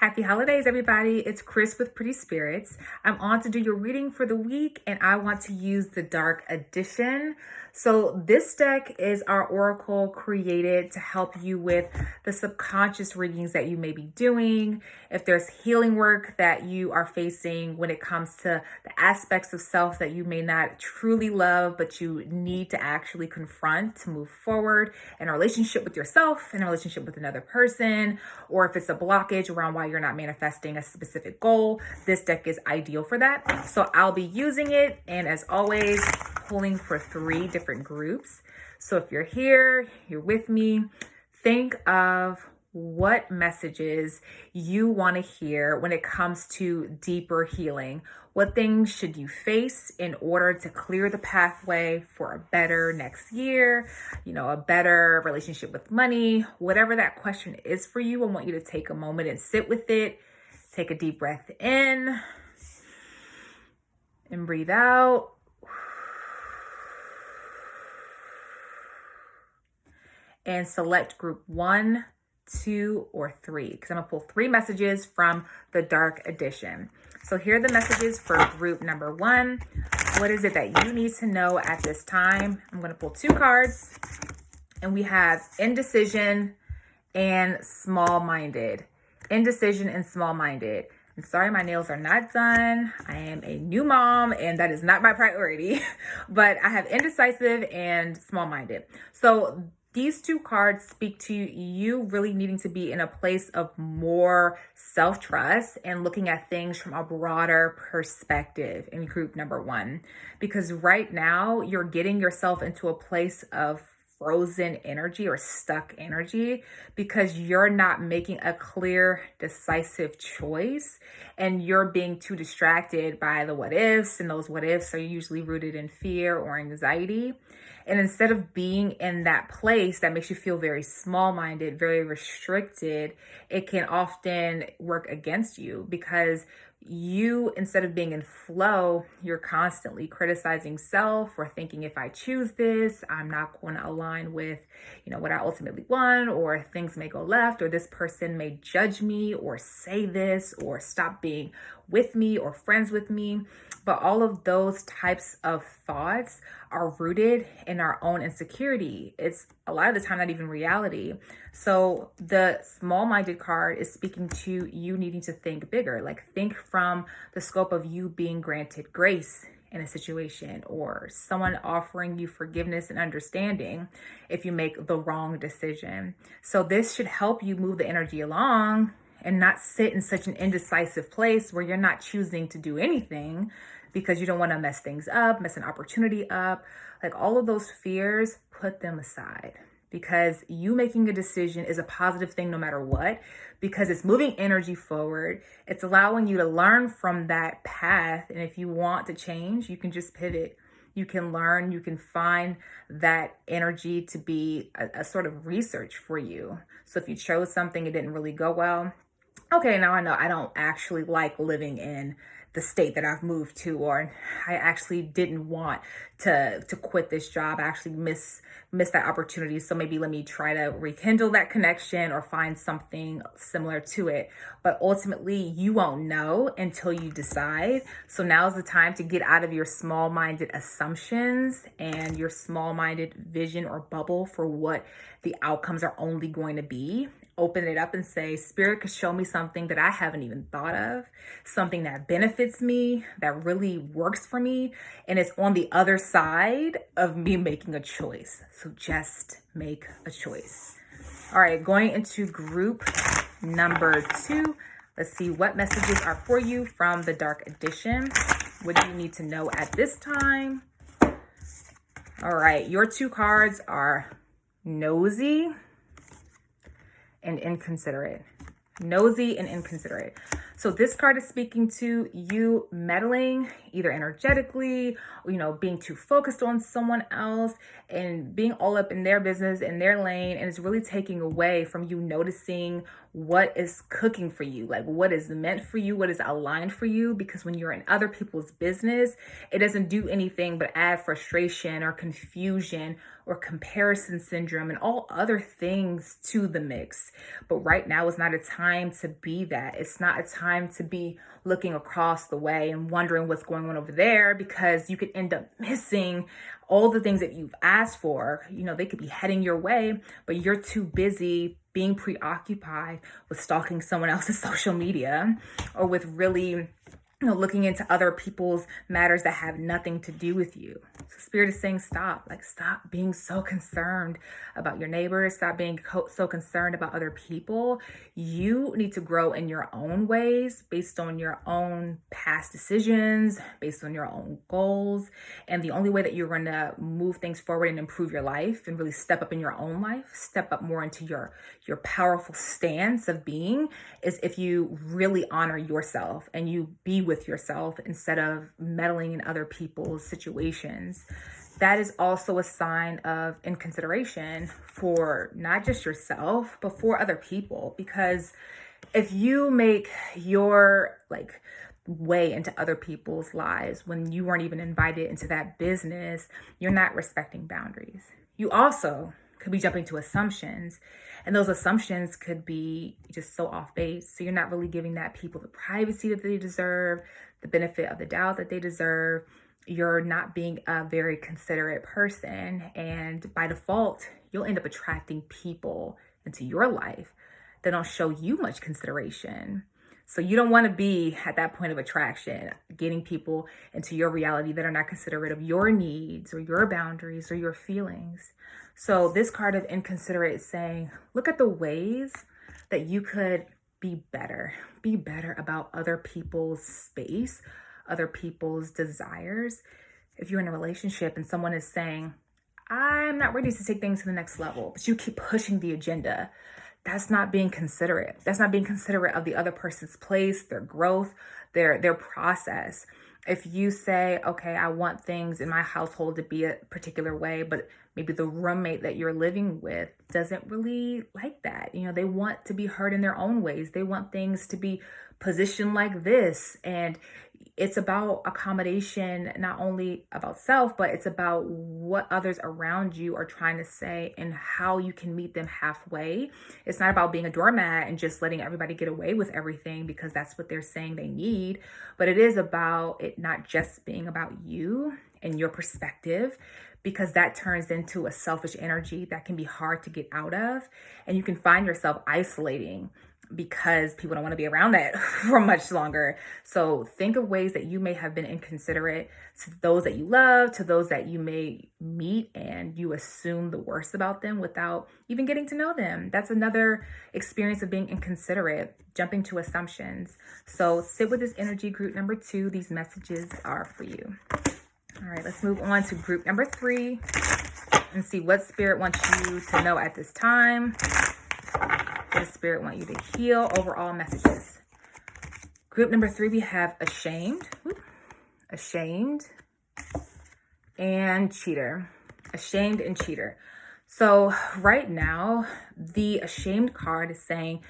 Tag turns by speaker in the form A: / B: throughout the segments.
A: Happy holidays, everybody. It's Chris with Pretty Spirits. I'm on to do your reading for the week, and I want to use the Dark Edition. So this deck is our oracle created to help you with the subconscious readings that you may be doing. If there's healing work that you are facing when it comes to the aspects of self that you may not truly love, but you need to actually confront to move forward in a relationship with yourself, in a relationship with another person, or if it's a blockage around why you're not manifesting a specific goal, this deck is ideal for that. So I'll be using it, and as always, pulling for 3 different groups. So if you're here, you're with me, think of what messages you want to hear when it comes to deeper healing. What things should you face in order to clear the pathway for a better next year, a better relationship with money, whatever that question is for you. I want you to take a moment and sit with it. Take a deep breath in and breathe out. And select group 1, 2, or 3, because I'm gonna pull 3 messages from the Dark Edition. So here are the messages for group number 1. What is it that you need to know at this time? I'm gonna pull 2 cards, and we have indecision and small-minded. Indecision and small-minded. I'm sorry, my nails are not done. I am a new mom, and that is not my priority, but I have indecisive and small-minded. So these 2 cards speak to you really needing to be in a place of more self-trust and looking at things from a broader perspective in group number 1. Because right now you're getting yourself into a place of frozen energy or stuck energy because you're not making a clear, decisive choice, and you're being too distracted by the what ifs, and those what ifs are usually rooted in fear or anxiety. And instead of being in that place that makes you feel very small-minded, very restricted, it can often work against you because you, instead of being in flow, you're constantly criticizing self or thinking, if I choose this, I'm not going to align with, what I ultimately want, or things may go left, or this person may judge me or say this or stop being with me or friends with me. But all of those types of thoughts are rooted in our own insecurity. It's a lot of the time not even reality. So the small-minded card is speaking to you needing to think bigger, like think from the scope of you being granted grace in a situation, or someone offering you forgiveness and understanding if you make the wrong decision. So this should help you move the energy along and not sit in such an indecisive place where you're not choosing to do anything because you don't want to mess things up, mess an opportunity up. Like all of those fears, put them aside, because you making a decision is a positive thing no matter what, because it's moving energy forward. It's allowing you to learn from that path. And if you want to change, you can just pivot. You can learn, you can find that energy to be a sort of research for you. So if you chose something, it didn't really go well. Okay, now I know I don't actually like living in the state that I've moved to, or I actually didn't want to quit this job. I actually miss that opportunity. So maybe let me try to rekindle that connection or find something similar to it. But ultimately, you won't know until you decide. So now's the time to get out of your small-minded assumptions and your small-minded vision or bubble for what the outcomes are only going to be. Open it up and say, Spirit could show me something that I haven't even thought of, something that benefits me, that really works for me, and it's on the other side of me making a choice. So just make a choice. All right, going into group number 2. Let's see what messages are for you from the Dark Edition. What do you need to know at this time? All right, your 2 cards are nosy and inconsiderate. Nosy and inconsiderate. So this card is speaking to you meddling either energetically, being too focused on someone else and being all up in their business, in their lane. And it's really taking away from you noticing what is cooking for you, like what is meant for you, what is aligned for you. Because when you're in other people's business, it doesn't do anything but add frustration or confusion or comparison syndrome and all other things to the mix. But right now is not a time to be that. It's not a time to be looking across the way and wondering what's going on over there, because you could end up missing all the things that you've asked for. They could be heading your way, but you're too busy being preoccupied with stalking someone else's social media, or with really looking into other people's matters that have nothing to do with you. So Spirit is saying stop. Stop being so concerned about your neighbors. Stop being so concerned about other people. You need to grow in your own ways, based on your own past decisions, based on your own goals. And the only way that you're going to move things forward and improve your life and really step up in your own life, step up more into your powerful stance of being, is if you really honor yourself and you be with yourself instead of meddling in other people's situations. That is also a sign of inconsideration for not just yourself, but for other people. Because if you make your way into other people's lives when you weren't even invited into that business, you're not respecting boundaries. You also could be jumping to assumptions, and those assumptions could be just so off base. So you're not really giving that people the privacy that they deserve, the benefit of the doubt that they deserve. You're not being a very considerate person, and by default, you'll end up attracting people into your life that don't show you much consideration. So you don't want to be at that point of attraction, getting people into your reality that are not considerate of your needs or your boundaries or your feelings. So this card of inconsiderate is saying, look at the ways that you could be better about other people's space, other people's desires. If you're in a relationship and someone is saying, I'm not ready to take things to the next level, but you keep pushing the agenda, that's not being considerate. That's not being considerate of the other person's place, their growth, their process. If you say, okay, I want things in my household to be a particular way, but maybe the roommate that you're living with doesn't really like that. They want to be heard in their own ways. They want things to be positioned like this. And it's about accommodation, not only about self, but it's about what others around you are trying to say and how you can meet them halfway. It's not about being a doormat and just letting everybody get away with everything because that's what they're saying they need. But it is about it not just being about you and your perspective, because that turns into a selfish energy that can be hard to get out of. And you can find yourself isolating because people don't want to be around that for much longer. So think of ways that you may have been inconsiderate to those that you love, to those that you may meet, and you assume the worst about them without even getting to know them. That's another experience of being inconsiderate, jumping to assumptions. So sit with this energy, group number 2. These messages are for you. All right, let's move on to group number 3 and see what Spirit wants you to know at this time. What does Spirit want you to heal? Overall messages. Group number 3, we have ashamed, and cheater. Ashamed and cheater. So right now, the ashamed card is saying,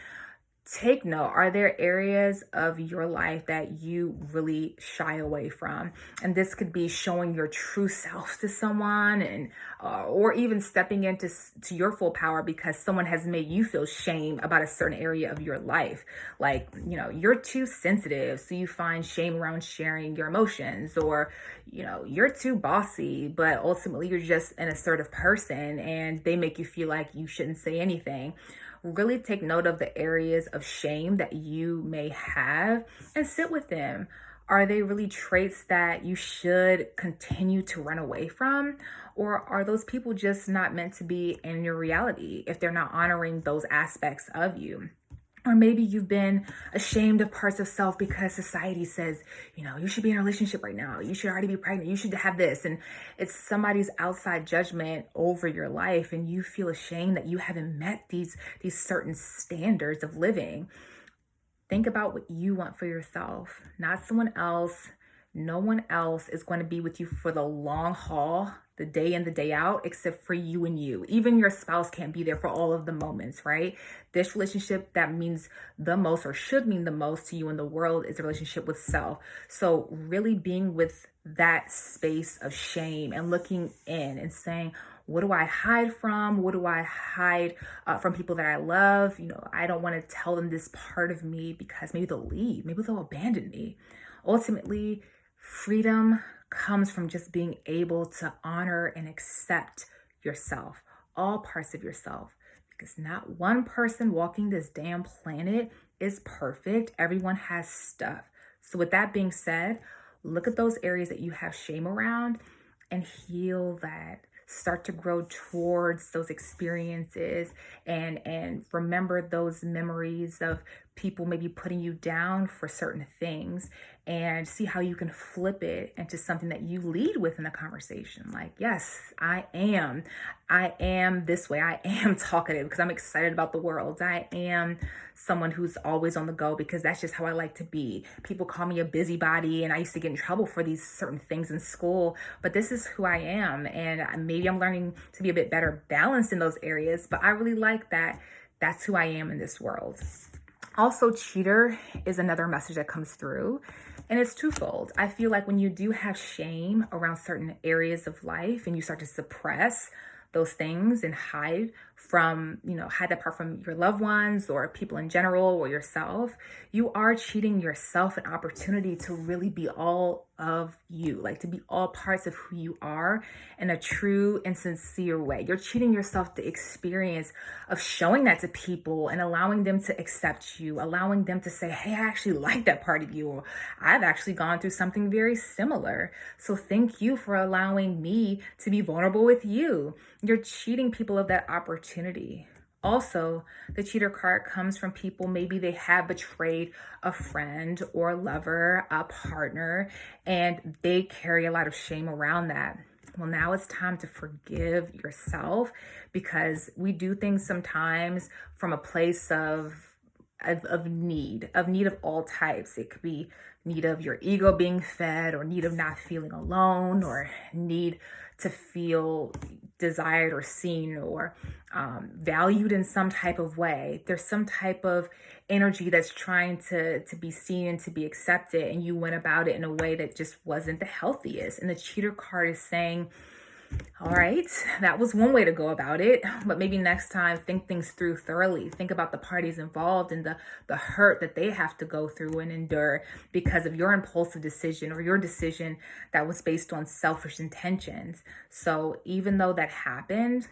A: take note. Are there areas of your life that you really shy away from? And this could be showing your true self to someone, and or even stepping into your full power because someone has made you feel shame about a certain area of your life. You're too sensitive, so you find shame around sharing your emotions, or you're too bossy, but ultimately you're just an assertive person and they make you feel like you shouldn't say anything. Really take note of the areas of shame that you may have and sit with them. Are they really traits that you should continue to run away from? Or are those people just not meant to be in your reality if they're not honoring those aspects of you? Or maybe you've been ashamed of parts of self because society says, you should be in a relationship right now. You should already be pregnant. You should have this. And it's somebody's outside judgment over your life. And you feel ashamed that you haven't met these certain standards of living. Think about what you want for yourself, not someone else. No one else is going to be with you for the long haul, the day in, the day out, except for you and you. Even your spouse can't be there for all of the moments, right? This relationship that means the most, or should mean the most to you in the world, is a relationship with self. So really being with that space of shame and looking in and saying, What do I hide from? What do I hide from people that I love? I don't want to tell them this part of me because maybe they'll leave, maybe they'll abandon me. Ultimately, freedom comes from just being able to honor and accept yourself, all parts of yourself, because not one person walking this damn planet is perfect. Everyone has stuff. So with that being said, look at those areas that you have shame around and heal that. Start to grow towards those experiences and remember those memories of people maybe putting you down for certain things, and see how you can flip it into something that you lead with in a conversation. Like, yes, I am this way. I am talkative because I'm excited about the world. I am someone who's always on the go because that's just how I like to be. People call me a busybody, and I used to get in trouble for these certain things in school, but this is who I am. And maybe I'm learning to be a bit better balanced in those areas, but I really like that. That's who I am in this world. Also, cheater is another message that comes through, and it's twofold. I feel like when you do have shame around certain areas of life and you start to suppress those things and hide that part from your loved ones or people in general or yourself, you are cheating yourself an opportunity to really be all of you, like to be all parts of who you are in a true and sincere way. You're cheating yourself the experience of showing that to people and allowing them to accept you, allowing them to say, hey, I actually like that part of you. Or, I've actually gone through something very similar. So thank you for allowing me to be vulnerable with you. You're cheating people of that opportunity. Also, the cheater card comes from people, maybe they have betrayed a friend or a lover, a partner, and they carry a lot of shame around that. Well, now it's time to forgive yourself, because we do things sometimes from a place of need of all types. It could be need of your ego being fed, or need of not feeling alone, or need to feel desired or seen or valued in some type of way. There's some type of energy that's trying to be seen and to be accepted, and you went about it in a way that just wasn't the healthiest. And the cheater card is saying, all right, that was one way to go about it, but maybe next time think things through thoroughly. Think about the parties involved and the hurt that they have to go through and endure because of your impulsive decision, or your decision that was based on selfish intentions. So even though that happened,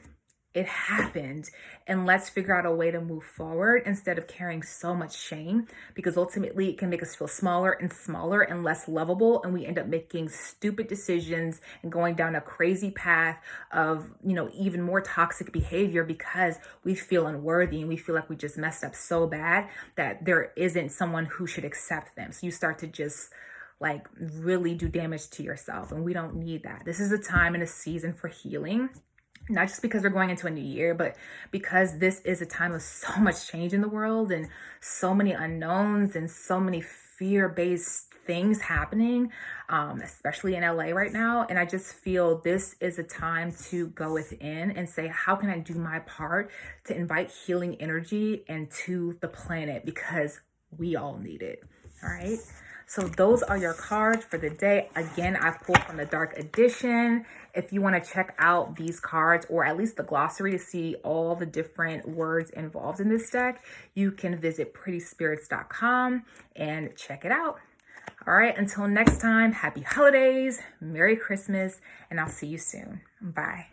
A: it happened, and let's figure out a way to move forward instead of carrying so much shame, because ultimately it can make us feel smaller and smaller and less lovable, and we end up making stupid decisions and going down a crazy path of even more toxic behavior because we feel unworthy and we feel like we just messed up so bad that there isn't someone who should accept them. So you start to just really do damage to yourself, and we don't need that. This is a time and a season for healing. Not just because we're going into a new year, but because this is a time of so much change in the world and so many unknowns and so many fear-based things happening, especially in LA right now. And I just feel this is a time to go within and say, how can I do my part to invite healing energy into the planet? Because we all need it. All right. So those are your cards for the day. Again, I pulled from the Dark Edition. If you want to check out these cards, or at least the glossary to see all the different words involved in this deck, you can visit prettyspirits.com and check it out. All right, until next time, happy holidays, Merry Christmas, and I'll see you soon. Bye.